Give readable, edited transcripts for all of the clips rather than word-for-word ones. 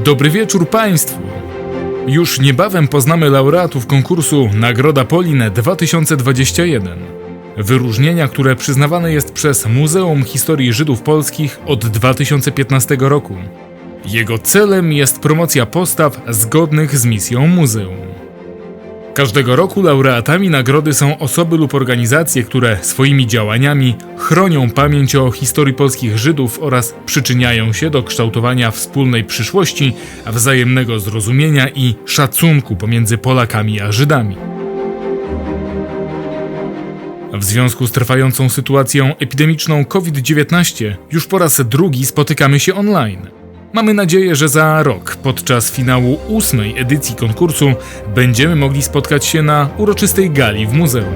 Dobry wieczór Państwu! Już niebawem poznamy laureatów konkursu Nagroda Polin 2021. Wyróżnienia, które przyznawane jest przez Muzeum Historii Żydów Polskich od 2015 roku. Jego celem jest promocja postaw zgodnych z misją muzeum. Każdego roku laureatami nagrody są osoby lub organizacje, które swoimi działaniami chronią pamięć o historii polskich Żydów oraz przyczyniają się do kształtowania wspólnej przyszłości, wzajemnego zrozumienia i szacunku pomiędzy Polakami a Żydami. W związku z trwającą sytuacją epidemiczną COVID-19 już po raz drugi spotykamy się online. Mamy nadzieję, że za rok, podczas finału 8. edycji konkursu, będziemy mogli spotkać się na uroczystej gali w muzeum.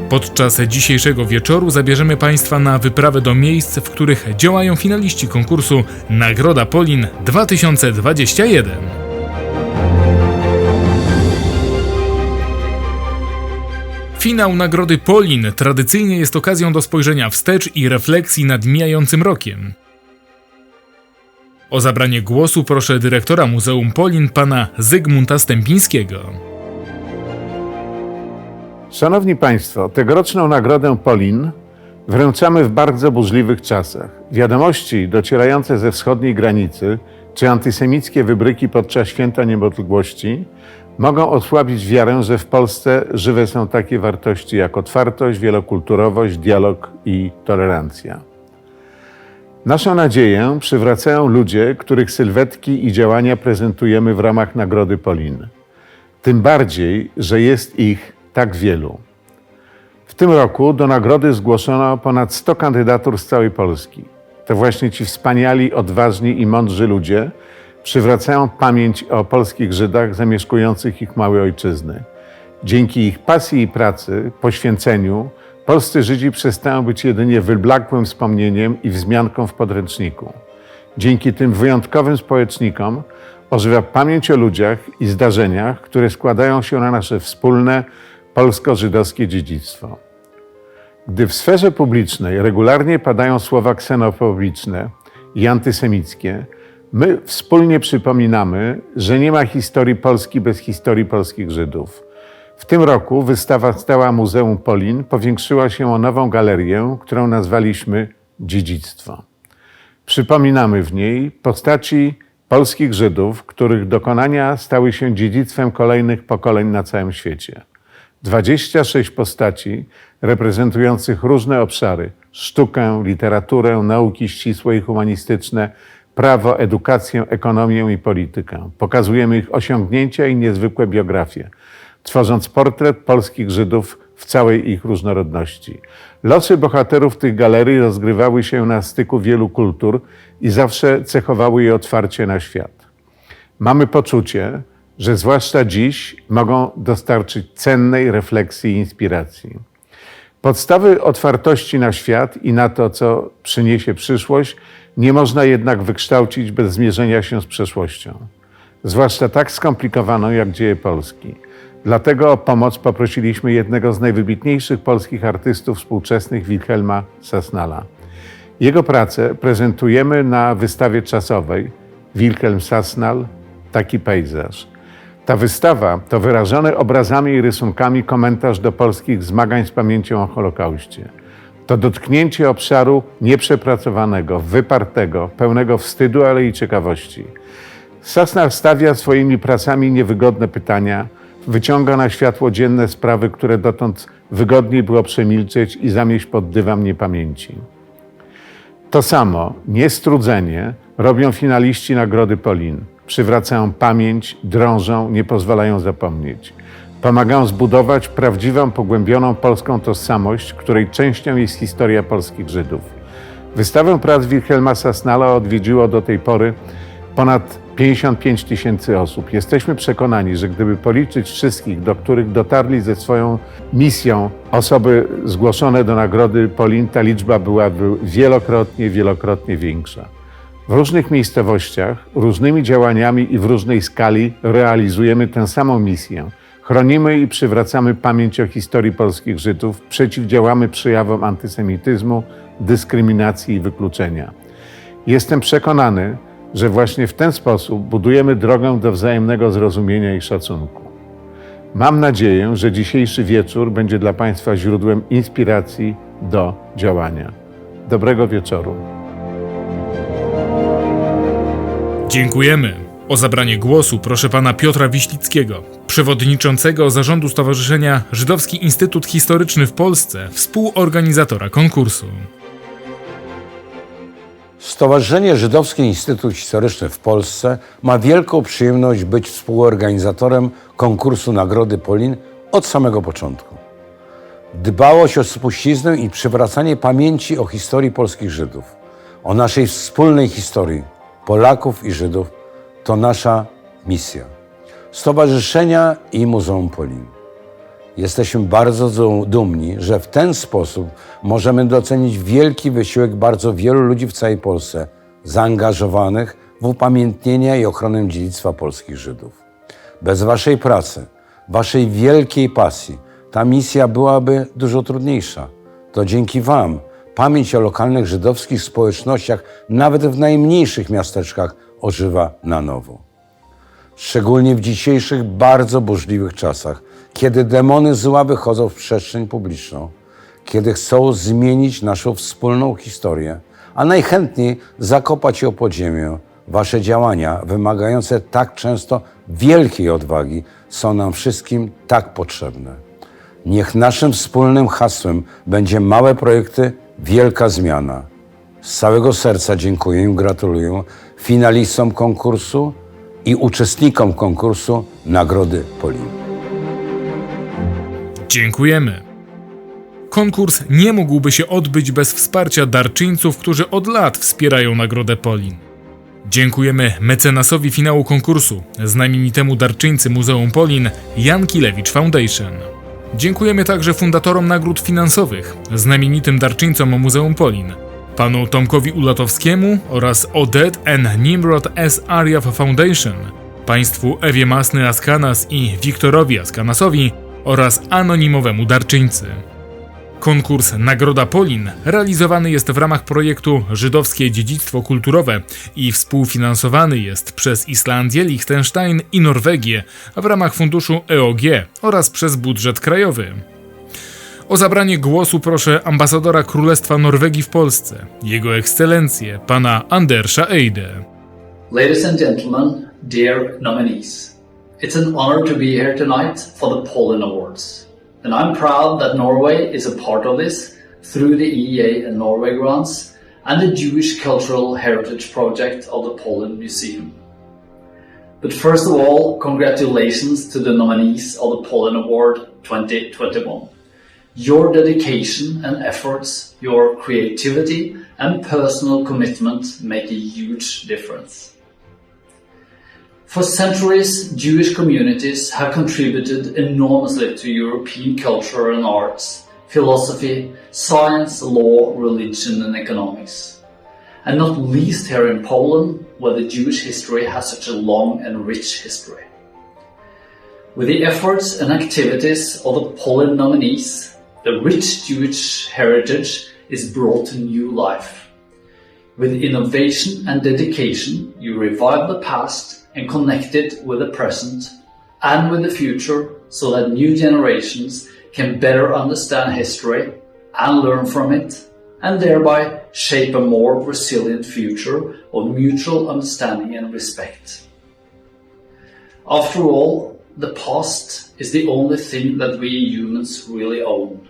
Podczas dzisiejszego wieczoru zabierzemy Państwa na wyprawę do miejsc, w których działają finaliści konkursu Nagroda Polin 2021. Finał Nagrody Polin tradycyjnie jest okazją do spojrzenia wstecz i refleksji nad mijającym rokiem. O zabranie głosu proszę dyrektora Muzeum Polin, pana Zygmunta Stępińskiego. Szanowni Państwo, tegoroczną Nagrodę Polin wręczamy w bardzo burzliwych czasach. Wiadomości docierające ze wschodniej granicy czy antysemickie wybryki podczas Święta Niepodległości mogą osłabić wiarę, że w Polsce żywe są takie wartości jak otwartość, wielokulturowość, dialog i tolerancja. Naszą nadzieję przywracają ludzie, których sylwetki i działania prezentujemy w ramach Nagrody Polin. Tym bardziej, że jest ich tak wielu. W tym roku do nagrody zgłoszono ponad 100 kandydatur z całej Polski. To właśnie ci wspaniali, odważni i mądrzy ludzie przywracają pamięć o polskich Żydach zamieszkujących ich małe ojczyzny. Dzięki ich pasji i pracy, poświęceniu, polscy Żydzi przestają być jedynie wyblakłym wspomnieniem i wzmianką w podręczniku. Dzięki tym wyjątkowym społecznikom ożywa pamięć o ludziach i zdarzeniach, które składają się na nasze wspólne polsko-żydowskie dziedzictwo. Gdy w sferze publicznej regularnie padają słowa ksenofobiczne i antysemickie, my wspólnie przypominamy, że nie ma historii Polski bez historii polskich Żydów. W tym roku wystawa stała Muzeum Polin powiększyła się o nową galerię, którą nazwaliśmy Dziedzictwo. Przypominamy w niej postaci polskich Żydów, których dokonania stały się dziedzictwem kolejnych pokoleń na całym świecie. 26 postaci reprezentujących różne obszary: sztukę, literaturę, nauki ścisłe i humanistyczne, prawo, edukację, ekonomię i politykę. Pokazujemy ich osiągnięcia i niezwykłe biografie, tworząc portret polskich Żydów w całej ich różnorodności. Losy bohaterów tych galerii rozgrywały się na styku wielu kultur i zawsze cechowały je otwarcie na świat. Mamy poczucie, że zwłaszcza dziś mogą dostarczyć cennej refleksji i inspiracji. Podstawy otwartości na świat i na to, co przyniesie przyszłość, nie można jednak wykształcić bez zmierzenia się z przeszłością, zwłaszcza tak skomplikowaną jak dzieje Polski. Dlatego o pomoc poprosiliśmy jednego z najwybitniejszych polskich artystów współczesnych, Wilhelma Sasnala. Jego pracę prezentujemy na wystawie czasowej Wilhelm Sasnal – Taki pejzaż. Ta wystawa to wyrażony obrazami i rysunkami komentarz do polskich zmagań z pamięcią o Holokauście. To dotknięcie obszaru nieprzepracowanego, wypartego, pełnego wstydu, ale i ciekawości. Sasnal stawia swoimi pracami niewygodne pytania, wyciąga na światło dzienne sprawy, które dotąd wygodniej było przemilczeć i zamieść pod dywan niepamięci. To samo, niestrudzenie, robią finaliści Nagrody Polin. Przywracają pamięć, drążą, nie pozwalają zapomnieć. Pomagają zbudować prawdziwą, pogłębioną polską tożsamość, której częścią jest historia polskich Żydów. Wystawę prac Wilhelma Sasnala odwiedziło do tej pory ponad 55 000 osób. Jesteśmy przekonani, że gdyby policzyć wszystkich, do których dotarli ze swoją misją osoby zgłoszone do Nagrody Polin, ta liczba byłaby wielokrotnie większa. W różnych miejscowościach, różnymi działaniami i w różnej skali realizujemy tę samą misję. Chronimy i przywracamy pamięć o historii polskich Żydów, przeciwdziałamy przejawom antysemityzmu, dyskryminacji i wykluczenia. Jestem przekonany, że właśnie w ten sposób budujemy drogę do wzajemnego zrozumienia i szacunku. Mam nadzieję, że dzisiejszy wieczór będzie dla Państwa źródłem inspiracji do działania. Dobrego wieczoru. Dziękujemy. O zabranie głosu proszę pana Piotra Wiślickiego, przewodniczącego zarządu Stowarzyszenia Żydowski Instytut Historyczny w Polsce, współorganizatora konkursu. Stowarzyszenie Żydowski Instytut Historyczny w Polsce ma wielką przyjemność być współorganizatorem konkursu Nagrody Polin od samego początku. Dbałość o spuściznę i przywracanie pamięci o historii polskich Żydów, o naszej wspólnej historii Polaków i Żydów to nasza misja. Stowarzyszenia i Muzeum Polin. Jesteśmy bardzo dumni, że w ten sposób możemy docenić wielki wysiłek bardzo wielu ludzi w całej Polsce, zaangażowanych w upamiętnienie i ochronę dziedzictwa polskich Żydów. Bez waszej pracy, waszej wielkiej pasji, ta misja byłaby dużo trudniejsza. To dzięki wam pamięć o lokalnych żydowskich społecznościach, nawet w najmniejszych miasteczkach, ożywa na nowo. Szczególnie w dzisiejszych bardzo burzliwych czasach, kiedy demony zła wychodzą w przestrzeń publiczną, kiedy chcą zmienić naszą wspólną historię, a najchętniej zakopać ją pod ziemię, wasze działania, wymagające tak często wielkiej odwagi, są nam wszystkim tak potrzebne. Niech naszym wspólnym hasłem będzie małe projekty, wielka zmiana. Z całego serca dziękuję i gratuluję finalistom konkursu i uczestnikom konkursu Nagrody Polin. Dziękujemy. Konkurs nie mógłby się odbyć bez wsparcia darczyńców, którzy od lat wspierają Nagrodę Polin. Dziękujemy mecenasowi finału konkursu, znamienitemu darczyńcy Muzeum Polin, Jan Kilewicz Foundation. Dziękujemy także fundatorom nagród finansowych, znamienitym darczyńcom Muzeum Polin, panu Tomkowi Ulatowskiemu oraz Odette N. Nimrod S. Aryav Foundation, państwu Ewie Masny Askanas i Wiktorowi Askanasowi oraz anonimowemu darczyńcy. Konkurs Nagroda Polin realizowany jest w ramach projektu Żydowskie Dziedzictwo Kulturowe i współfinansowany jest przez Islandię, Liechtenstein i Norwegię w ramach funduszu EOG oraz przez budżet krajowy. O zabranie głosu proszę ambasadora Królestwa Norwegii w Polsce, Jego Ekscelencję, pana Andersa Eide. Ladies and gentlemen, dear nominees, it's an honor to be here tonight for the Polin Awards. And I'm proud that Norway is a part of this through the EEA and Norway grants and the Jewish Cultural Heritage Project of the Polin Museum. But first of all, congratulations to the nominees of the Polin Award 2021. Your dedication and efforts, your creativity and personal commitment make a huge difference. For centuries, Jewish communities have contributed enormously to European culture and arts, philosophy, science, law, religion and economics. And not least here in Poland, where the Jewish history has such a long and rich history. With the efforts and activities of the Polin nominees, the rich Jewish heritage is brought to new life. With innovation and dedication, you revive the past and connect it with the present and with the future so that new generations can better understand history and learn from it and thereby shape a more resilient future of mutual understanding and respect. After all, the past is the only thing that we humans really own.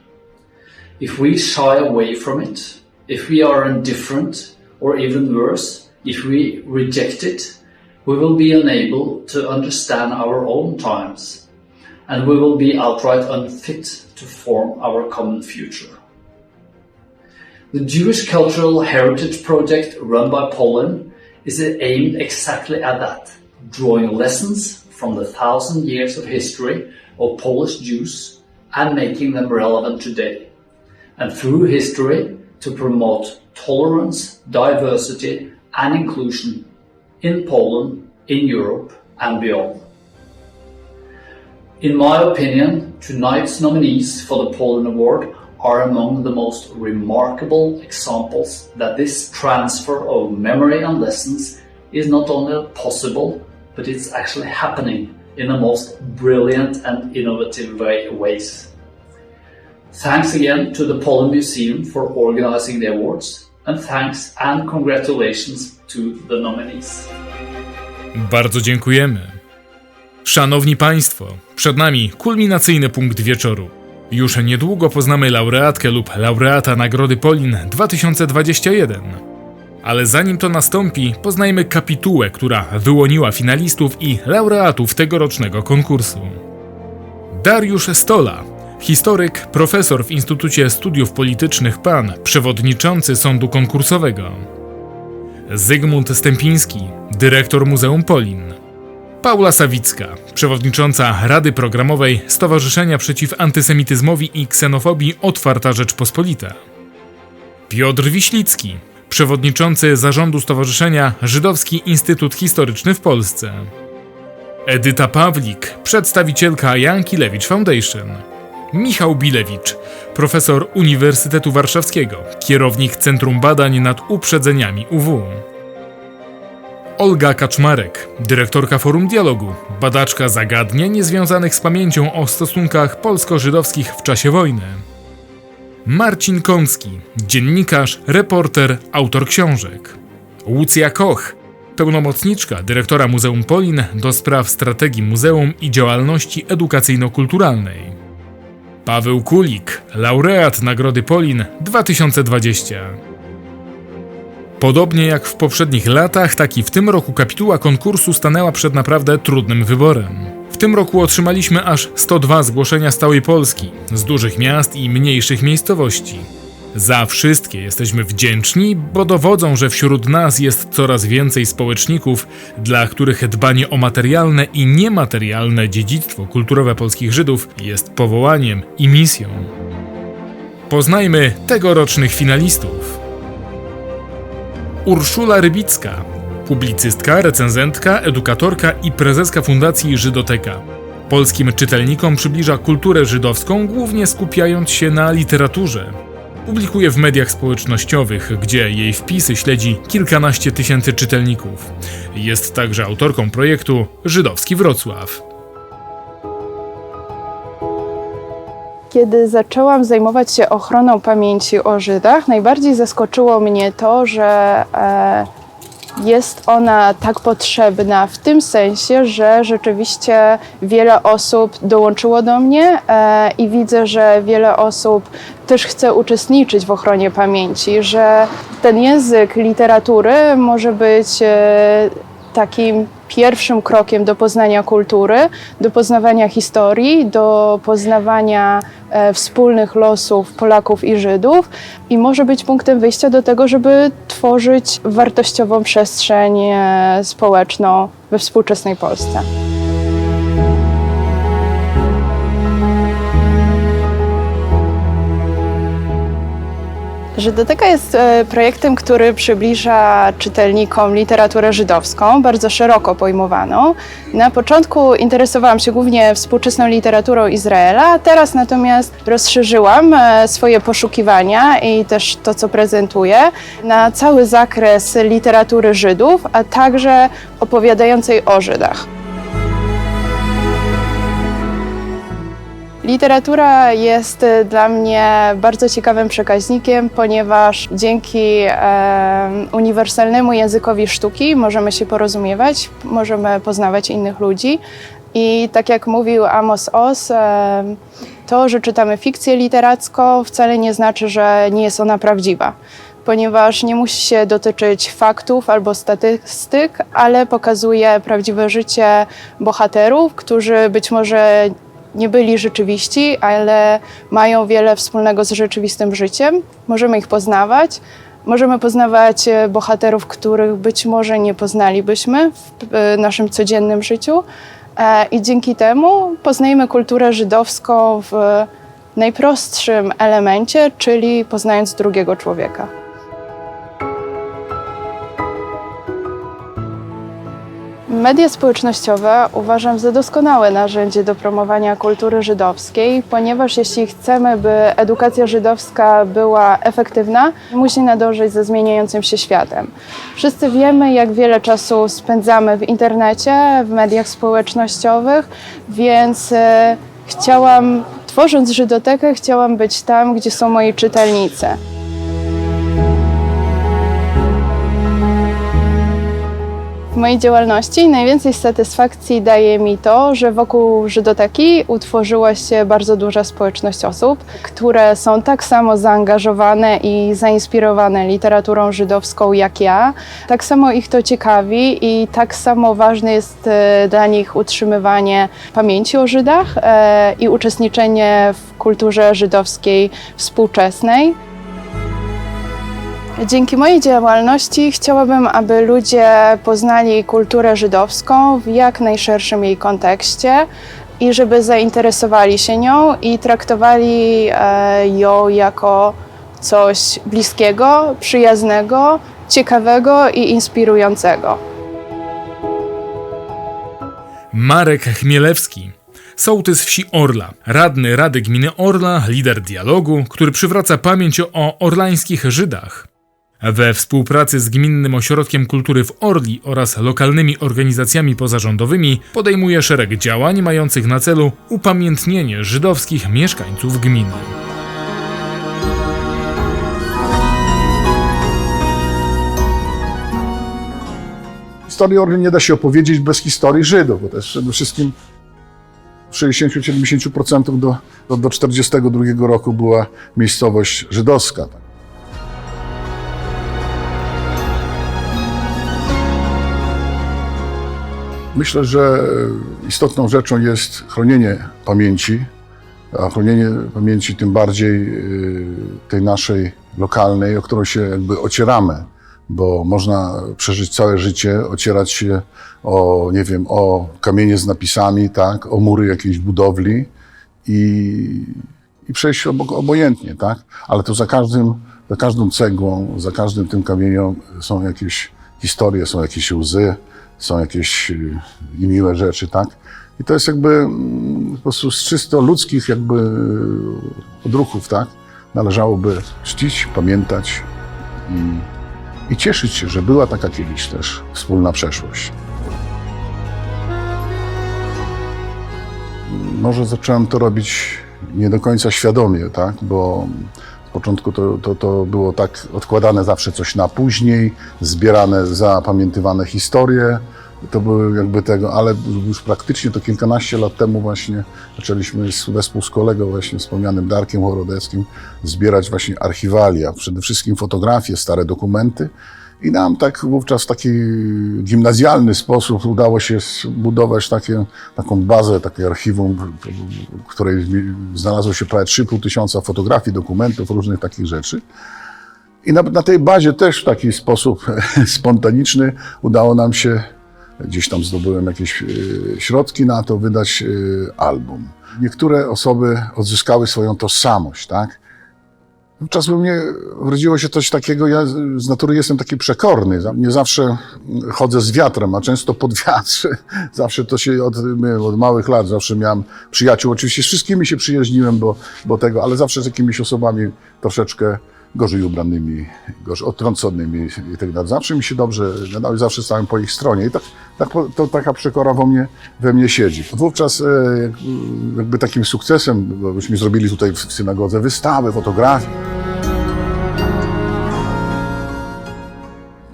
If we shy away from it, if we are indifferent, or even worse, if we reject it, we will be unable to understand our own times, and we will be outright unfit to form our common future. The Jewish Cultural Heritage Project run by Polin is aimed exactly at that, drawing lessons from the 1,000 years of history of Polish Jews and making them relevant today, and through history to promote tolerance, diversity and inclusion in Poland, in Europe and beyond. In my opinion, tonight's nominees for the Polin Award are among the most remarkable examples that this transfer of memory and lessons is not only possible, but it's actually happening in the most brilliant and innovative ways. Thanks again to the Polin Museum for organizing the awards, and thanks and congratulations to the nominees. Bardzo dziękujemy. Szanowni Państwo, przed nami kulminacyjny punkt wieczoru. Już niedługo poznamy laureatkę lub laureata Nagrody Polin 2021. Ale zanim to nastąpi, poznajmy kapitułę, która wyłoniła finalistów i laureatów tegorocznego konkursu. Dariusz Stola, historyk, profesor w Instytucie Studiów Politycznych PAN, przewodniczący sądu konkursowego. Zygmunt Stępiński, dyrektor Muzeum Polin. Paula Sawicka, przewodnicząca Rady Programowej Stowarzyszenia Przeciw Antysemityzmowi i Ksenofobii Otwarta Rzeczpospolita. Piotr Wiślicki, przewodniczący zarządu Stowarzyszenia Żydowski Instytut Historyczny w Polsce. Edyta Pawlik, przedstawicielka Jankilewicz Foundation. Michał Bilewicz, profesor Uniwersytetu Warszawskiego, kierownik Centrum Badań nad Uprzedzeniami UW. Olga Kaczmarek, dyrektorka Forum Dialogu, badaczka zagadnień związanych z pamięcią o stosunkach polsko-żydowskich w czasie wojny. Marcin Kącki, dziennikarz, reporter, autor książek. Łucja Koch, pełnomocniczka dyrektora Muzeum Polin do spraw strategii muzeum i działalności edukacyjno-kulturalnej. Paweł Kulik, laureat Nagrody Polin 2020. Podobnie jak w poprzednich latach, tak i w tym roku kapituła konkursu stanęła przed naprawdę trudnym wyborem. W tym roku otrzymaliśmy aż 102 zgłoszenia z całej Polski, z dużych miast i mniejszych miejscowości. Za wszystkie jesteśmy wdzięczni, bo dowodzą, że wśród nas jest coraz więcej społeczników, dla których dbanie o materialne i niematerialne dziedzictwo kulturowe polskich Żydów jest powołaniem i misją. Poznajmy tegorocznych finalistów. Urszula Rybicka, publicystka, recenzentka, edukatorka i prezeska Fundacji Żydoteka. Polskim czytelnikom przybliża kulturę żydowską, głównie skupiając się na literaturze. Publikuje w mediach społecznościowych, gdzie jej wpisy śledzi kilkanaście tysięcy czytelników. Jest także autorką projektu Żydowski Wrocław. Kiedy zaczęłam zajmować się ochroną pamięci o Żydach, najbardziej zaskoczyło mnie to, że jest ona tak potrzebna w tym sensie, że rzeczywiście wiele osób dołączyło do mnie i widzę, że wiele osób też chce uczestniczyć w ochronie pamięci, że ten język literatury może być takim pierwszym krokiem do poznania kultury, do poznawania historii, do poznawania wspólnych losów Polaków i Żydów i może być punktem wyjścia do tego, żeby tworzyć wartościową przestrzeń społeczną we współczesnej Polsce. Żydoteka jest projektem, który przybliża czytelnikom literaturę żydowską, bardzo szeroko pojmowaną. Na początku interesowałam się głównie współczesną literaturą Izraela, teraz natomiast rozszerzyłam swoje poszukiwania i też to, co prezentuję, na cały zakres literatury Żydów, a także opowiadającej o Żydach. Literatura jest dla mnie bardzo ciekawym przekaźnikiem, ponieważ dzięki uniwersalnemu językowi sztuki możemy się porozumiewać, możemy poznawać innych ludzi. I tak jak mówił Amos Oz, to, że czytamy fikcję literacką, wcale nie znaczy, że nie jest ona prawdziwa, ponieważ nie musi się dotyczyć faktów albo statystyk, ale pokazuje prawdziwe życie bohaterów, którzy być może nie byli rzeczywiści, ale mają wiele wspólnego z rzeczywistym życiem. Możemy ich poznawać. Możemy poznawać bohaterów, których być może nie poznalibyśmy w naszym codziennym życiu. I dzięki temu poznajemy kulturę żydowską w najprostszym elemencie, czyli poznając drugiego człowieka. Media społecznościowe uważam za doskonałe narzędzie do promowania kultury żydowskiej, ponieważ jeśli chcemy, by edukacja żydowska była efektywna, musi nadążyć ze zmieniającym się światem. Wszyscy wiemy, jak wiele czasu spędzamy w internecie, w mediach społecznościowych, więc tworząc Żydotekę, chciałam być tam, gdzie są moi czytelnicy. W mojej działalności najwięcej satysfakcji daje mi to, że wokół Żydoteki utworzyła się bardzo duża społeczność osób, które są tak samo zaangażowane i zainspirowane literaturą żydowską jak ja. Tak samo ich to ciekawi i tak samo ważne jest dla nich utrzymywanie pamięci o Żydach i uczestniczenie w kulturze żydowskiej współczesnej. Dzięki mojej działalności chciałabym, aby ludzie poznali kulturę żydowską w jak najszerszym jej kontekście i żeby zainteresowali się nią i traktowali ją jako coś bliskiego, przyjaznego, ciekawego i inspirującego. Marek Chmielewski, sołtys wsi Orla, radny Rady Gminy Orla, lider dialogu, który przywraca pamięć o orlańskich Żydach. We współpracy z Gminnym Ośrodkiem Kultury w Orli oraz lokalnymi organizacjami pozarządowymi podejmuje szereg działań mających na celu upamiętnienie żydowskich mieszkańców gminy. Historii Orli nie da się opowiedzieć bez historii Żydów, bo to jest przede wszystkim w 60-70% do 1942 roku była miejscowość żydowska. Myślę, że istotną rzeczą jest chronienie pamięci, a chronienie pamięci tym bardziej tej naszej lokalnej, o którą się jakby ocieramy, bo można przeżyć całe życie, ocierać się o, nie wiem, o kamienie z napisami, tak, o mury jakiejś budowli i przejść obojętnie, tak, ale to za każdą cegłą, za każdym tym kamieniem są jakieś historie, są jakieś łzy, są jakieś miłe rzeczy, tak? I to jest jakby po prostu z czysto ludzkich jakby odruchów, tak? Należałoby czcić, pamiętać i cieszyć się, że była taka kiedyś też wspólna przeszłość. Może zacząłem to robić nie do końca świadomie, tak? Bo z początku to było tak odkładane zawsze coś na później, zbierane, zapamiętywane historie. To były jakby tego, ale już praktycznie to kilkanaście lat temu właśnie zaczęliśmy wespół z kolegą właśnie wspomnianym Darkiem Chorodeckim zbierać właśnie archiwalia, przede wszystkim fotografie, stare dokumenty. I nam tak wówczas w taki gimnazjalny sposób udało się zbudować taką bazę, takie archiwum, w której znalazło się prawie 3,5 tysiąca fotografii, dokumentów, różnych takich rzeczy. I na tej bazie też w taki sposób spontaniczny udało nam się, gdzieś tam zdobyłem jakieś środki na to, wydać album. Niektóre osoby odzyskały swoją tożsamość, tak? Wówczas we mnie urodziło się coś takiego, ja z natury jestem taki przekorny, nie zawsze chodzę z wiatrem, a często pod wiatr. Zawsze to się od małych lat, zawsze miałem przyjaciół, oczywiście z wszystkimi się przyjaźniłem, bo tego, ale zawsze z jakimiś osobami troszeczkę gorzej ubranymi, gorzej odtrąconymi i tak dalej. Zawsze mi się dobrze gadało i zawsze stałem po ich stronie i to taka przekora we mnie siedzi. Wówczas jakby takim sukcesem, bo byśmy zrobili tutaj w synagodze wystawę, fotografię.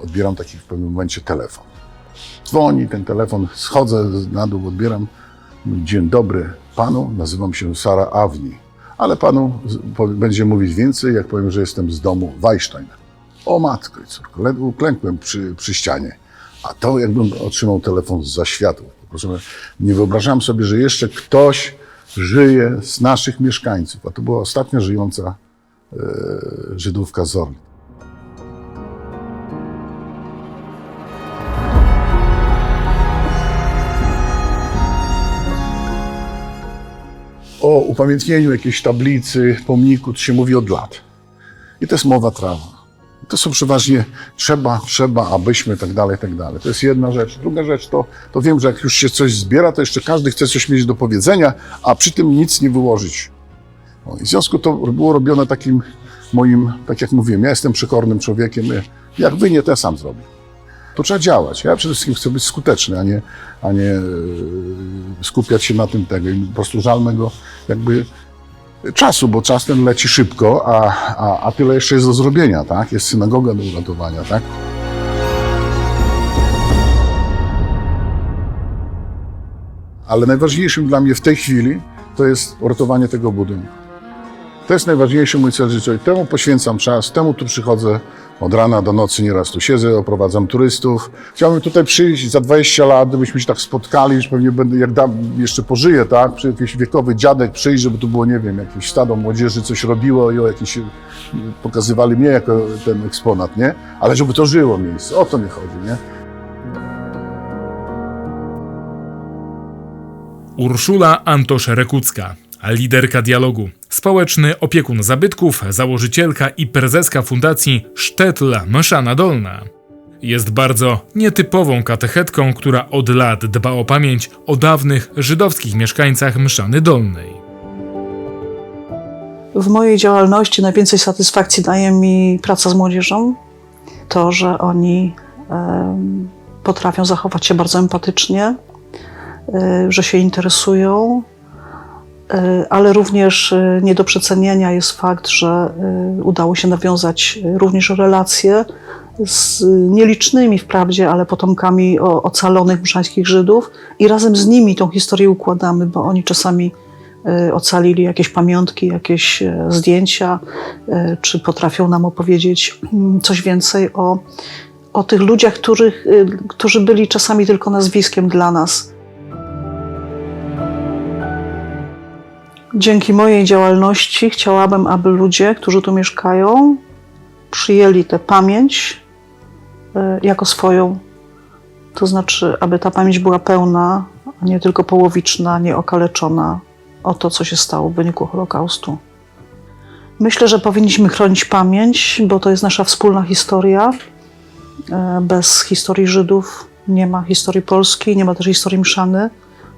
Odbieram taki w pewnym momencie telefon. Dzwoni ten telefon, schodzę na dół, odbieram. Dzień dobry panu, nazywam się Sara Awni. Ale panu będzie mówić więcej, jak powiem, że jestem z domu Wajsztajn. O matko i córko, uklękłem przy ścianie. A to jakbym otrzymał telefon zza światów. Po prostu nie wyobrażałem sobie, że jeszcze ktoś żyje z naszych mieszkańców. A to była ostatnia żyjąca Żydówka z Orli. O upamiętnieniu jakiejś tablicy, pomniku, to się mówi od lat. I to jest mowa trawa. To są przeważnie trzeba, abyśmy, tak dalej, tak dalej. To jest jedna rzecz. Druga rzecz to wiem, że jak już się coś zbiera, to jeszcze każdy chce coś mieć do powiedzenia, a przy tym nic nie wyłożyć. I w związku to było robione takim moim, tak jak mówiłem, ja jestem przekornym człowiekiem, jak wy nie, to ja sam zrobię. To trzeba działać. Ja przede wszystkim chcę być skuteczny, a nie skupiać się na tym tego. I po prostu żal mego jakby czasu, bo czas ten leci szybko, a tyle jeszcze jest do zrobienia, tak? Jest synagoga do uratowania, tak? Ale najważniejszym dla mnie w tej chwili to jest uratowanie tego budynku. To jest najważniejszy mój cel życiowy. Temu poświęcam czas, temu tu przychodzę od rana do nocy, nieraz tu siedzę, oprowadzam turystów. Chciałbym tutaj przyjść za 20 lat, gdybyśmy się tak spotkali, że pewnie będę, jak jeszcze pożyję, tak? Przy jakiś wiekowy dziadek przyjść, żeby tu było, nie wiem, jakieś stado młodzieży coś robiło i pokazywali mnie jako ten eksponat, nie? Ale żeby to żyło miejsce, o to mi chodzi, nie? Urszula Antosz-Rekucka, liderka dialogu, społeczny opiekun zabytków, założycielka i prezeska fundacji Sztetl Mszana Dolna. Jest bardzo nietypową katechetką, która od lat dba o pamięć o dawnych żydowskich mieszkańcach Mszany Dolnej. W mojej działalności najwięcej satysfakcji daje mi praca z młodzieżą. To, że oni potrafią zachować się bardzo empatycznie, że się interesują, ale również nie do przecenienia jest fakt, że udało się nawiązać również relacje z nielicznymi wprawdzie, ale potomkami ocalonych mszańskich Żydów i razem z nimi tą historię układamy, bo oni czasami ocalili jakieś pamiątki, jakieś zdjęcia, czy potrafią nam opowiedzieć coś więcej o tych ludziach, którzy byli czasami tylko nazwiskiem dla nas. Dzięki mojej działalności chciałabym, aby ludzie, którzy tu mieszkają, przyjęli tę pamięć jako swoją. To znaczy, aby ta pamięć była pełna, a nie tylko połowiczna, nie okaleczona o to, co się stało w wyniku Holokaustu. Myślę, że powinniśmy chronić pamięć, bo to jest nasza wspólna historia. Bez historii Żydów nie ma historii Polski, nie ma też historii Mszany.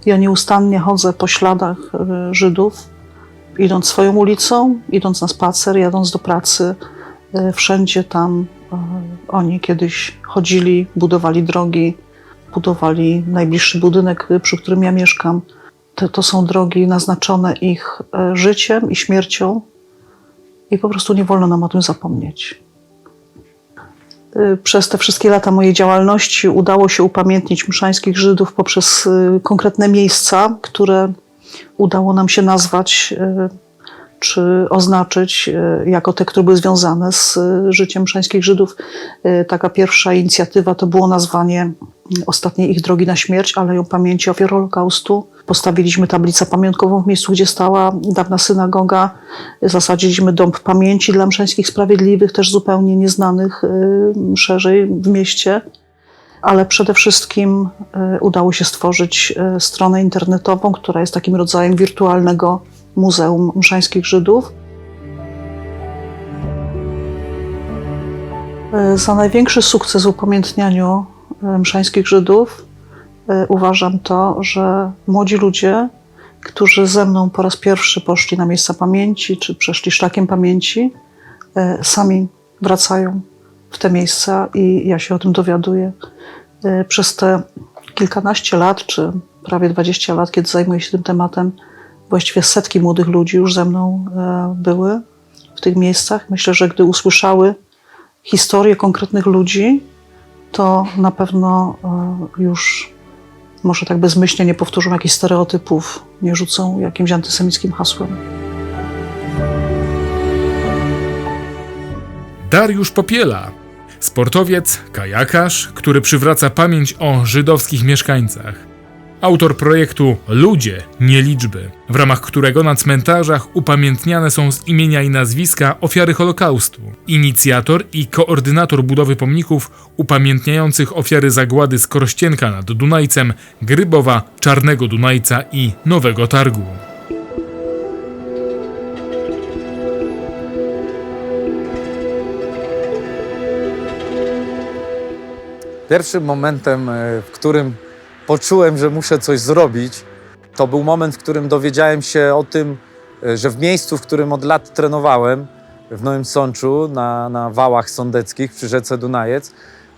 Ja nieustannie chodzę po śladach Żydów, idąc swoją ulicą, idąc na spacer, jadąc do pracy. Wszędzie tam oni kiedyś chodzili, budowali drogi, budowali najbliższy budynek, przy którym ja mieszkam. To są drogi naznaczone ich życiem i śmiercią i po prostu nie wolno nam o tym zapomnieć. Przez te wszystkie lata mojej działalności udało się upamiętnić mszańskich Żydów poprzez konkretne miejsca, które udało nam się nazwać czy oznaczyć jako te, które były związane z życiem mszańskich Żydów. Taka pierwsza inicjatywa to było nazwanie ostatniej ich drogi na śmierć, Aleją Pamięci Ofiar Holokaustu. Postawiliśmy tablicę pamiątkową w miejscu, gdzie stała dawna synagoga. Zasadziliśmy dąb pamięci dla mszańskich sprawiedliwych, też zupełnie nieznanych szerzej w mieście. Ale przede wszystkim udało się stworzyć stronę internetową, która jest takim rodzajem wirtualnego Muzeum Mszańskich Żydów. Za największy sukces w upamiętnianiu mszańskich Żydów uważam to, że młodzi ludzie, którzy ze mną po raz pierwszy poszli na miejsca pamięci, czy przeszli szlakiem pamięci, sami wracają w te miejsca i ja się o tym dowiaduję. Przez te kilkanaście lat, czy prawie 20 lat, kiedy zajmuję się tym tematem, właściwie setki młodych ludzi już ze mną były w tych miejscach. Myślę, że gdy usłyszały historię konkretnych ludzi, to na pewno już może tak bezmyślnie nie powtórzą jakichś stereotypów, nie rzucą jakimś antysemickim hasłem. Dariusz Popiela, sportowiec, kajakarz, który przywraca pamięć o żydowskich mieszkańcach. Autor projektu Ludzie, nie liczby, w ramach którego na cmentarzach upamiętniane są z imienia i nazwiska ofiary Holokaustu. Inicjator i koordynator budowy pomników upamiętniających ofiary zagłady z Krościenka nad Dunajcem, Grybowa, Czarnego Dunajca i Nowego Targu. Pierwszym momentem, w którym poczułem, że muszę coś zrobić, to był moment, w którym dowiedziałem się o tym, że w miejscu, w którym od lat trenowałem, w Nowym Sączu, na wałach sądeckich przy rzece Dunajec,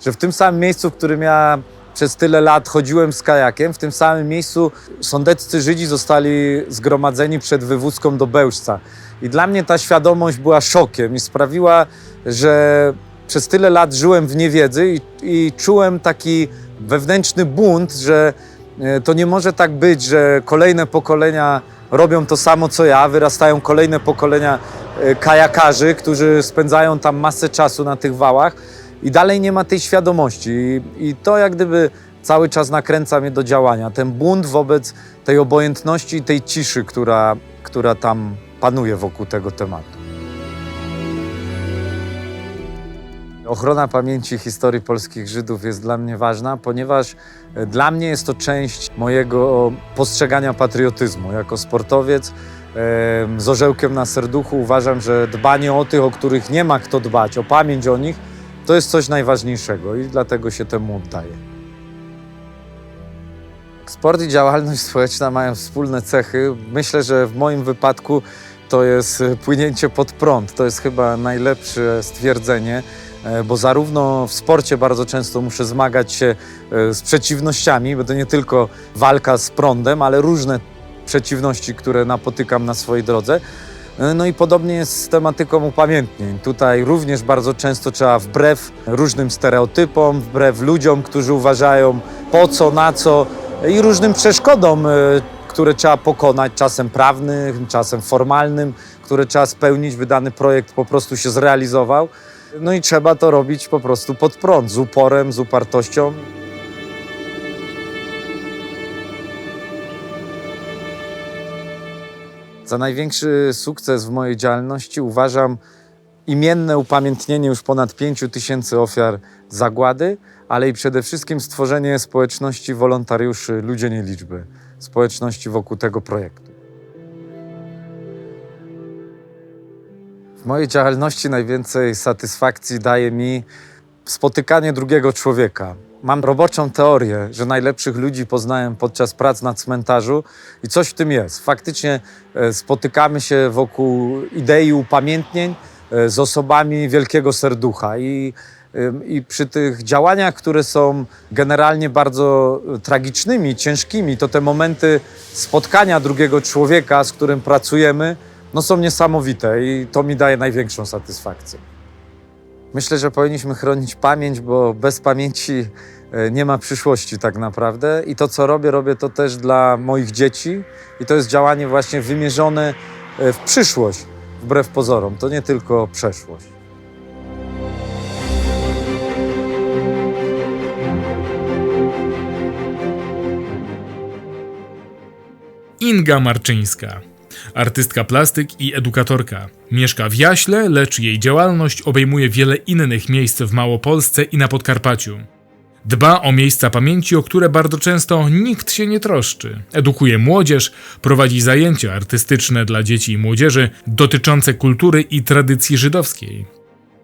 że w tym samym miejscu, w którym ja przez tyle lat chodziłem z kajakiem, w tym samym miejscu sądeccy Żydzi zostali zgromadzeni przed wywózką do Bełżca. I dla mnie ta świadomość była szokiem i sprawiła, że przez tyle lat żyłem w niewiedzy i czułem taki wewnętrzny bunt, że to nie może tak być, że kolejne pokolenia robią to samo co ja, wyrastają kolejne pokolenia kajakarzy, którzy spędzają tam masę czasu na tych wałach i dalej nie ma tej świadomości. I to jak gdyby cały czas nakręca mnie do działania. Ten bunt wobec tej obojętności i tej ciszy, która tam panuje wokół tego tematu. Ochrona pamięci historii polskich Żydów jest dla mnie ważna, ponieważ dla mnie jest to część mojego postrzegania patriotyzmu. Jako sportowiec z orzełkiem na serduchu uważam, że dbanie o tych, o których nie ma kto dbać, o pamięć o nich, to jest coś najważniejszego i dlatego się temu oddaję. Sport i działalność społeczna mają wspólne cechy. Myślę, że w moim wypadku to jest płynięcie pod prąd. To jest chyba najlepsze stwierdzenie, bo zarówno w sporcie bardzo często muszę zmagać się z przeciwnościami, bo to nie tylko walka z prądem, ale różne przeciwności, które napotykam na swojej drodze. No i podobnie jest z tematyką upamiętnień. Tutaj również bardzo często trzeba wbrew różnym stereotypom, wbrew ludziom, którzy uważają po co, na co i różnym przeszkodom, które trzeba pokonać, czasem prawnym, czasem formalnym, które trzeba spełnić, by dany projekt po prostu się zrealizował. No i trzeba to robić po prostu pod prąd, z uporem, z upartością. Za największy sukces w mojej działalności uważam imienne upamiętnienie już ponad 5000 ofiar zagłady, ale i przede wszystkim stworzenie społeczności wolontariuszy Ludzie nie liczby, społeczności wokół tego projektu. W mojej działalności najwięcej satysfakcji daje mi spotykanie drugiego człowieka. Mam roboczą teorię, że najlepszych ludzi poznałem podczas prac na cmentarzu i coś w tym jest. Faktycznie spotykamy się wokół idei upamiętnień z osobami wielkiego serducha i przy tych działaniach, które są generalnie bardzo tragicznymi, ciężkimi, to te momenty spotkania drugiego człowieka, z którym pracujemy, no są niesamowite i to mi daje największą satysfakcję. Myślę, że powinniśmy chronić pamięć, bo bez pamięci nie ma przyszłości tak naprawdę. I to, co robię to też dla moich dzieci. I to jest działanie właśnie wymierzone w przyszłość, wbrew pozorom. To nie tylko przeszłość. Inga Marczyńska. Artystka plastyk i edukatorka. Mieszka w Jaśle, lecz jej działalność obejmuje wiele innych miejsc w Małopolsce i na Podkarpaciu. Dba o miejsca pamięci, o które bardzo często nikt się nie troszczy. Edukuje młodzież, prowadzi zajęcia artystyczne dla dzieci i młodzieży dotyczące kultury i tradycji żydowskiej.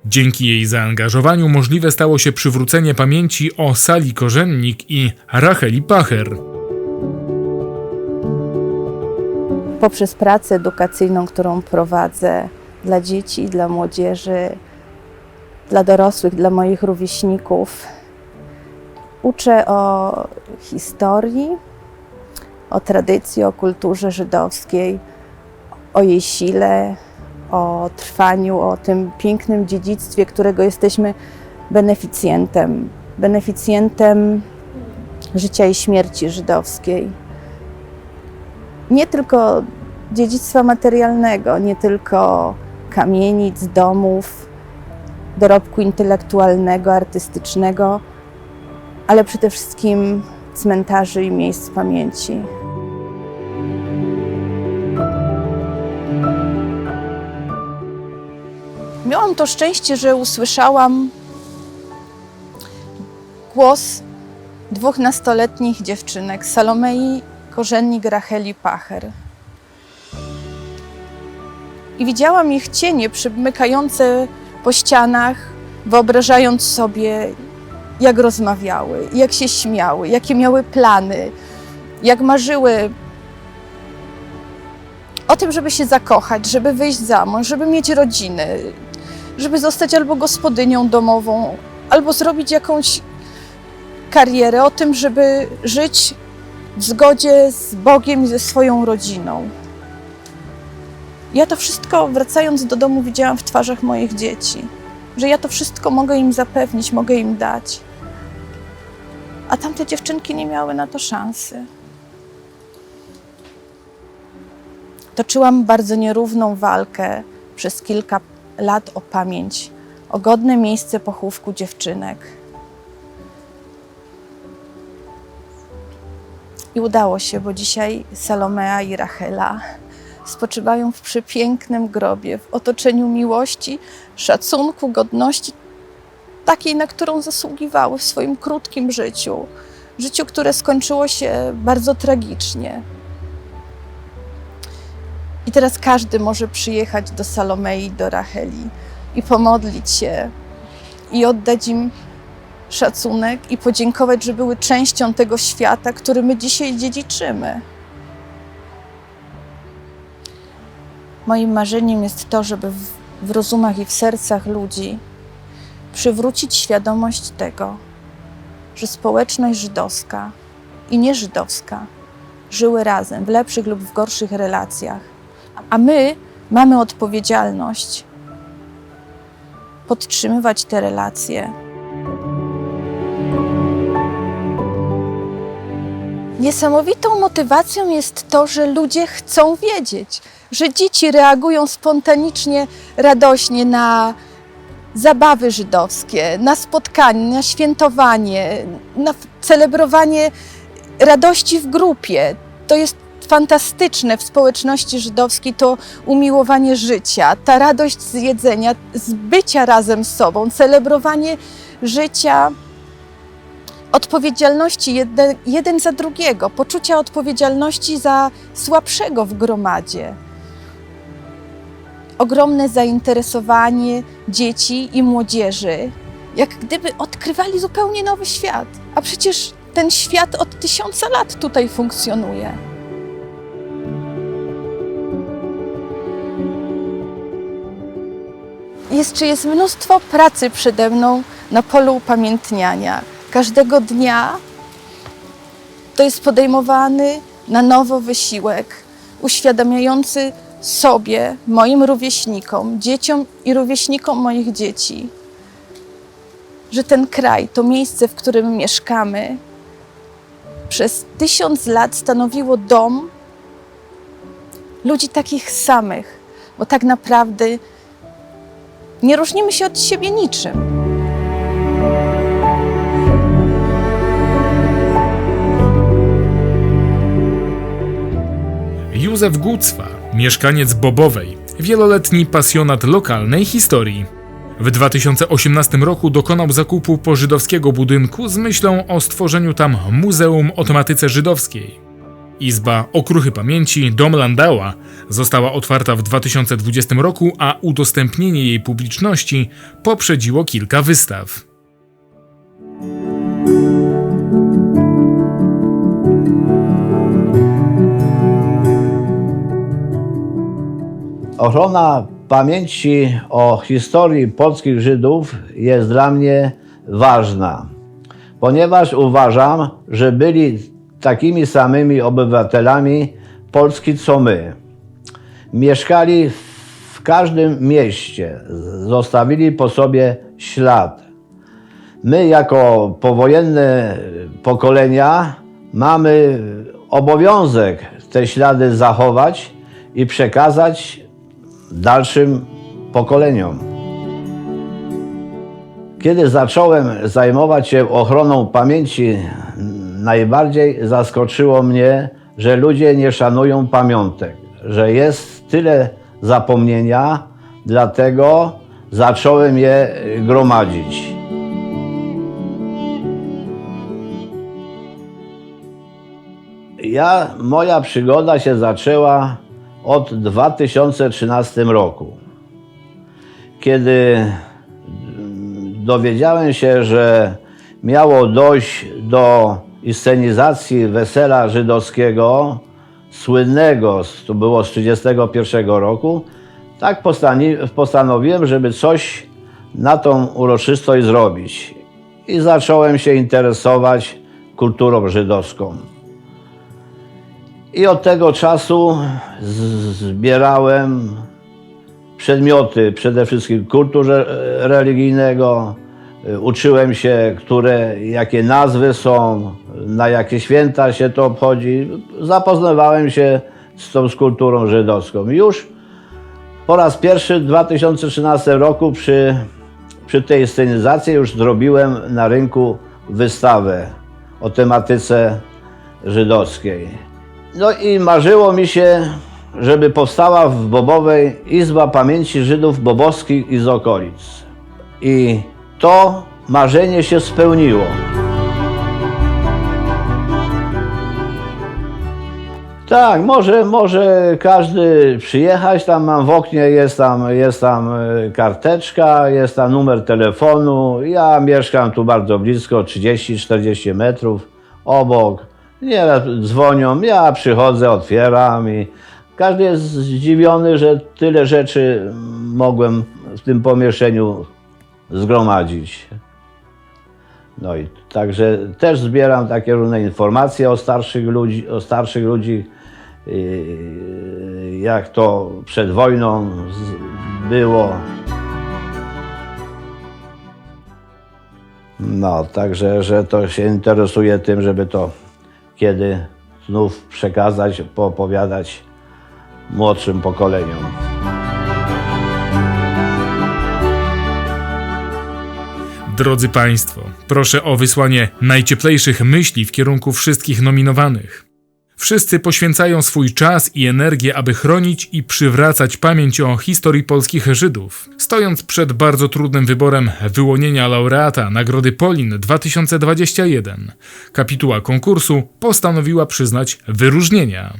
Dzięki jej zaangażowaniu możliwe stało się przywrócenie pamięci o Sali Korzennik i Racheli Pacher. Poprzez pracę edukacyjną, którą prowadzę dla dzieci, dla młodzieży, dla dorosłych, dla moich rówieśników, uczę o historii, o tradycji, o kulturze żydowskiej, o jej sile, o trwaniu, o tym pięknym dziedzictwie, którego jesteśmy beneficjentem. Beneficjentem życia i śmierci żydowskiej. Nie tylko dziedzictwa materialnego, nie tylko kamienic, domów, dorobku intelektualnego, artystycznego, ale przede wszystkim cmentarzy i miejsc pamięci. Miałam to szczęście, że usłyszałam głos 2 nastoletnich dziewczynek, Salomei Korzennik, Racheli Pacher. I widziałam ich cienie przymykające po ścianach, wyobrażając sobie jak rozmawiały, jak się śmiały, jakie miały plany, jak marzyły o tym, żeby się zakochać, żeby wyjść za mąż, żeby mieć rodziny, żeby zostać albo gospodynią domową, albo zrobić jakąś karierę, o tym, żeby żyć w zgodzie z Bogiem i ze swoją rodziną. Ja to wszystko, wracając do domu, widziałam w twarzach moich dzieci, że ja to wszystko mogę im zapewnić, mogę im dać. A tamte dziewczynki nie miały na to szansy. Toczyłam bardzo nierówną walkę przez kilka lat o pamięć, o godne miejsce pochówku dziewczynek. I udało się, bo dzisiaj Salomea i Rachela spoczywają w przepięknym grobie, w otoczeniu miłości, szacunku, godności, takiej, na którą zasługiwały w swoim krótkim życiu. Życiu, które skończyło się bardzo tragicznie. I teraz każdy może przyjechać do Salomei, do Racheli i pomodlić się i oddać im szacunek i podziękować, że były częścią tego świata, który my dzisiaj dziedziczymy. Moim marzeniem jest to, żeby w rozumach i w sercach ludzi przywrócić świadomość tego, że społeczność żydowska i nieżydowska żyły razem w lepszych lub w gorszych relacjach, a my mamy odpowiedzialność podtrzymywać te relacje. Niesamowitą motywacją jest to, że ludzie chcą wiedzieć, że dzieci reagują spontanicznie, radośnie na zabawy żydowskie, na spotkanie, na świętowanie, na celebrowanie radości w grupie. To jest fantastyczne w społeczności żydowskiej, to umiłowanie życia, ta radość z jedzenia, z bycia razem z sobą, celebrowanie życia, odpowiedzialności jeden za drugiego, poczucia odpowiedzialności za słabszego w gromadzie. Ogromne zainteresowanie dzieci i młodzieży, jak gdyby odkrywali zupełnie nowy świat. A przecież ten świat od 1000 lat tutaj funkcjonuje. Jest mnóstwo pracy przede mną na polu upamiętniania. Każdego dnia to jest podejmowany na nowo wysiłek uświadamiający sobie, moim rówieśnikom, dzieciom i rówieśnikom moich dzieci, że ten kraj, to miejsce, w którym mieszkamy, przez 1000 lat stanowiło dom ludzi takich samych, bo tak naprawdę nie różnimy się od siebie niczym. Józef Gucwa, mieszkaniec Bobowej, wieloletni pasjonat lokalnej historii. W 2018 roku dokonał zakupu pożydowskiego budynku z myślą o stworzeniu tam muzeum o tematyce żydowskiej. Izba Okruchy Pamięci, Dom Landała, została otwarta w 2020 roku, a udostępnienie jej publiczności poprzedziło kilka wystaw. Ochrona pamięci o historii polskich Żydów jest dla mnie ważna, ponieważ uważam, że byli takimi samymi obywatelami Polski co my. Mieszkali w każdym mieście, zostawili po sobie ślad. My jako powojenne pokolenia mamy obowiązek te ślady zachować i przekazać dalszym pokoleniom. Kiedy zacząłem zajmować się ochroną pamięci, najbardziej zaskoczyło mnie, że ludzie nie szanują pamiątek, że jest tyle zapomnienia, dlatego zacząłem je gromadzić. Moja przygoda się zaczęła od 2013 roku, kiedy dowiedziałem się, że miało dojść do inscenizacji wesela żydowskiego, słynnego, to było z 1931 roku, tak postanowiłem, żeby coś na tą uroczystość zrobić. I zacząłem się interesować kulturą żydowską. I od tego czasu zbierałem przedmioty przede wszystkim kultu religijnego. Uczyłem się, jakie nazwy są, na jakie święta się to obchodzi. Zapoznawałem się z tą kulturą żydowską. Już po raz pierwszy w 2013 roku przy tej scenizacji już zrobiłem na rynku wystawę o tematyce żydowskiej. No i marzyło mi się, żeby powstała w Bobowej Izba Pamięci Żydów Bobowskich i z okolic. I to marzenie się spełniło. Tak, może każdy przyjechać, tam mam w oknie, jest tam karteczka, jest tam numer telefonu. Ja mieszkam tu bardzo blisko, 30-40 metrów obok. Nieraz dzwonią, ja przychodzę, otwieram i każdy jest zdziwiony, że tyle rzeczy mogłem w tym pomieszczeniu zgromadzić. No i także też zbieram takie różne informacje o starszych ludzi, jak to przed wojną było. No, także, że to się interesuje tym, żeby to kiedy znów przekazać, poopowiadać młodszym pokoleniom. Drodzy Państwo, proszę o wysłanie najcieplejszych myśli w kierunku wszystkich nominowanych. Wszyscy poświęcają swój czas i energię, aby chronić i przywracać pamięć o historii polskich Żydów. Stojąc przed bardzo trudnym wyborem wyłonienia laureata Nagrody Polin 2021, kapituła konkursu postanowiła przyznać wyróżnienia.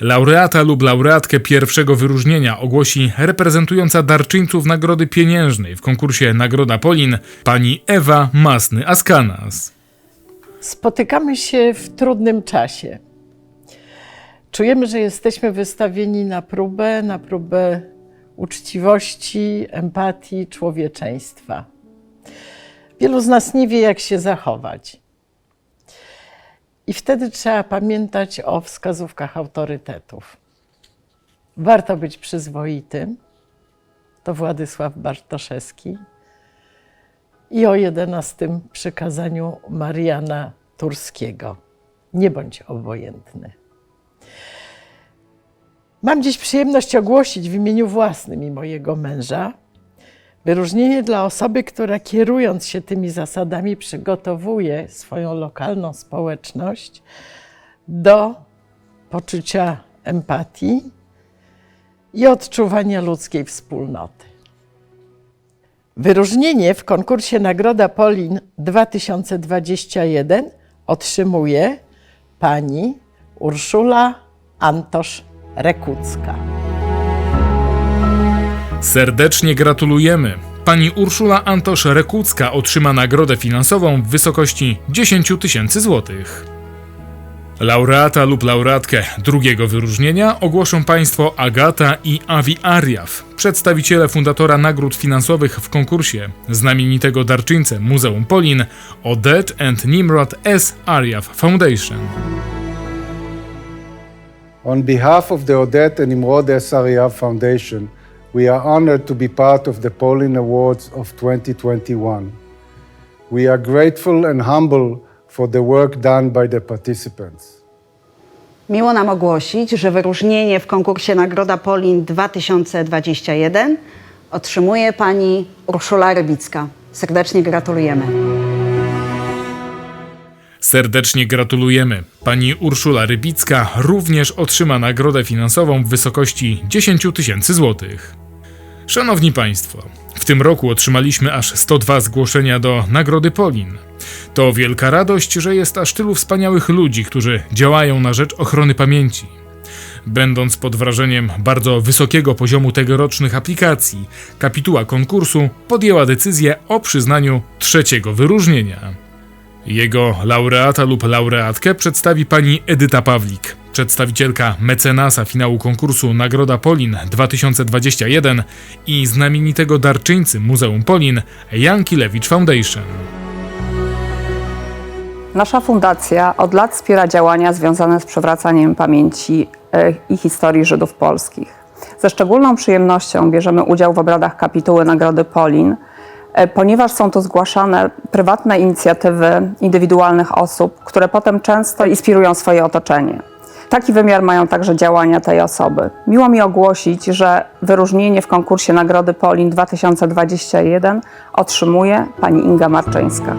Laureata lub laureatkę pierwszego wyróżnienia ogłosi reprezentująca darczyńców Nagrody Pieniężnej w konkursie Nagroda Polin pani Ewa Masny-Askanas. Spotykamy się w trudnym czasie. Czujemy, że jesteśmy wystawieni na próbę uczciwości, empatii, człowieczeństwa. Wielu z nas nie wie, jak się zachować. I wtedy trzeba pamiętać o wskazówkach autorytetów. Warto być przyzwoitym, to Władysław Bartoszewski, i o 11 przykazaniu Mariana Turskiego. Nie bądź obojętny. Mam dziś przyjemność ogłosić w imieniu własnym i mojego męża wyróżnienie dla osoby, która kierując się tymi zasadami przygotowuje swoją lokalną społeczność do poczucia empatii i odczuwania ludzkiej wspólnoty. Wyróżnienie w konkursie Nagroda Polin 2021 otrzymuje pani Urszula Antosz-Rekucka. Serdecznie gratulujemy! Pani Urszula Antosz-Rekucka otrzyma nagrodę finansową w wysokości 10 000 złotych. Laureata lub laureatkę drugiego wyróżnienia ogłoszą Państwo Agata i Avi Arjaf, przedstawiciele fundatora nagród finansowych w konkursie, znamienitego darczyńcę Muzeum Polin Odette and Nimrod S. Arjaf Foundation. On behalf of the Odette and Nimrod S. Arjaf Foundation, we are honored to be part of the Polin Awards of 2021. We are grateful and humble for the work done by the participants. Miło nam ogłosić, że wyróżnienie w konkursie Nagroda Polin 2021 otrzymuje pani Urszula Rybicka. Serdecznie gratulujemy. Serdecznie gratulujemy. Pani Urszula Rybicka również otrzyma nagrodę finansową w wysokości 10 000 złotych. Szanowni Państwo, w tym roku otrzymaliśmy aż 102 zgłoszenia do Nagrody Polin. To wielka radość, że jest aż tylu wspaniałych ludzi, którzy działają na rzecz ochrony pamięci. Będąc pod wrażeniem bardzo wysokiego poziomu tegorocznych aplikacji, kapituła konkursu podjęła decyzję o przyznaniu trzeciego wyróżnienia. Jego laureata lub laureatkę przedstawi pani Edyta Pawlik, przedstawicielka mecenasa finału konkursu Nagroda Polin 2021 i znamienitego darczyńcy Muzeum Polin Jankilewicz Foundation. Nasza fundacja od lat wspiera działania związane z przywracaniem pamięci i historii Żydów polskich. Ze szczególną przyjemnością bierzemy udział w obradach kapituły Nagrody Polin, ponieważ są to zgłaszane prywatne inicjatywy indywidualnych osób, które potem często inspirują swoje otoczenie. Taki wymiar mają także działania tej osoby. Miło mi ogłosić, że wyróżnienie w konkursie Nagrody Polin 2021 otrzymuje pani Inga Marczyńska.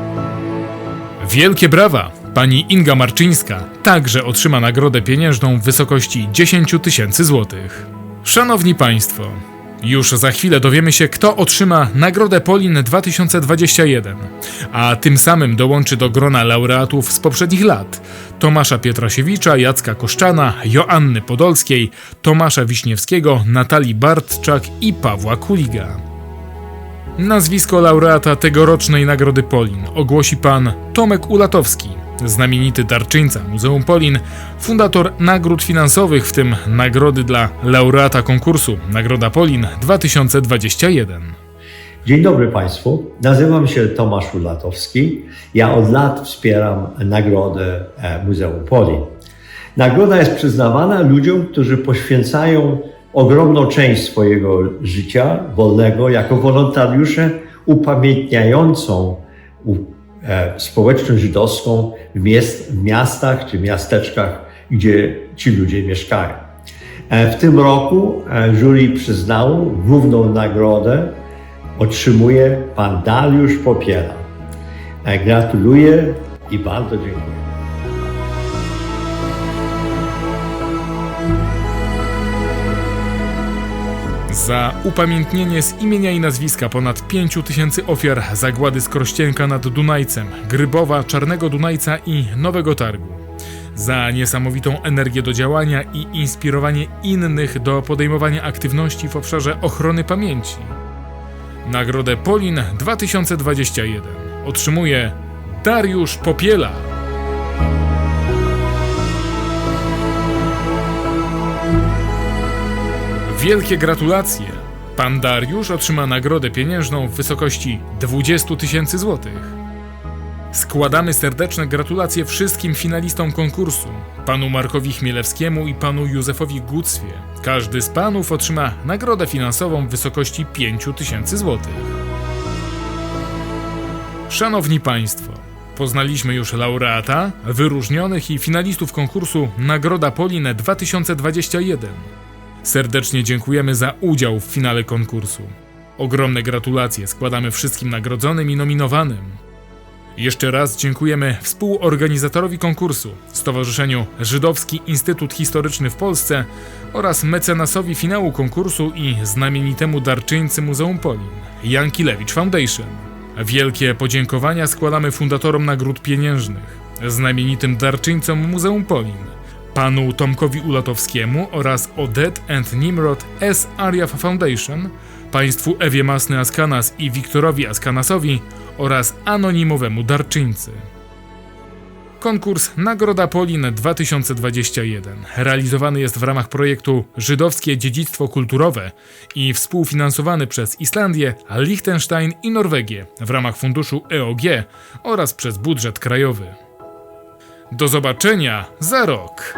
Wielkie brawa! Pani Inga Marczyńska także otrzyma nagrodę pieniężną w wysokości 10 000 złotych. Szanowni Państwo, już za chwilę dowiemy się, kto otrzyma Nagrodę Polin 2021, a tym samym dołączy do grona laureatów z poprzednich lat: Tomasza Pietrasiewicza, Jacka Koszczana, Joanny Podolskiej, Tomasza Wiśniewskiego, Natalii Bartczak i Pawła Kuliga. Nazwisko laureata tegorocznej Nagrody Polin ogłosi pan Tomek Ulatowski, znamienity darczyńca Muzeum Polin, fundator nagród finansowych, w tym nagrody dla laureata konkursu Nagroda Polin 2021. Dzień dobry Państwu, nazywam się Tomasz Ulatowski. Ja od lat wspieram nagrodę Muzeum Polin. Nagroda jest przyznawana ludziom, którzy poświęcają ogromną część swojego życia wolnego jako wolontariusze upamiętniającą społeczność żydowską w miastach czy miasteczkach, gdzie ci ludzie mieszkają. W tym roku jury przyznało główną nagrodę, otrzymuje pan Dariusz Popiela. Gratuluję i bardzo dziękuję. Za upamiętnienie z imienia i nazwiska ponad 5000 ofiar zagłady Skrościenka nad Dunajcem, Grybowa, Czarnego Dunajca i Nowego Targu. Za niesamowitą energię do działania i inspirowanie innych do podejmowania aktywności w obszarze ochrony pamięci. Nagrodę Polin 2021 otrzymuje Dariusz Popiela. Wielkie gratulacje! Pan Dariusz otrzyma nagrodę pieniężną w wysokości 20 000 złotych. Składamy serdeczne gratulacje wszystkim finalistom konkursu, panu Markowi Chmielewskiemu i panu Józefowi Gucwie. Każdy z panów otrzyma nagrodę finansową w wysokości 5 000 złotych. Szanowni Państwo, poznaliśmy już laureata, wyróżnionych i finalistów konkursu Nagroda Polin 2021. Serdecznie dziękujemy za udział w finale konkursu. Ogromne gratulacje składamy wszystkim nagrodzonym i nominowanym. Jeszcze raz dziękujemy współorganizatorowi konkursu, Stowarzyszeniu Żydowski Instytut Historyczny w Polsce oraz mecenasowi finału konkursu i znamienitemu darczyńcy Muzeum Polin, Jankilewicz Foundation. Wielkie podziękowania składamy fundatorom nagród pieniężnych, znamienitym darczyńcom Muzeum Polin, panu Tomkowi Ulatowskiemu oraz Odette and Nimrod S. Ariaf Foundation, państwu Ewie Masny-Askanas i Wiktorowi Askanasowi oraz anonimowemu darczyńcy. Konkurs Nagroda Polin 2021 realizowany jest w ramach projektu Żydowskie Dziedzictwo Kulturowe i współfinansowany przez Islandię, Liechtenstein i Norwegię w ramach funduszu EOG oraz przez budżet krajowy. Do zobaczenia za rok!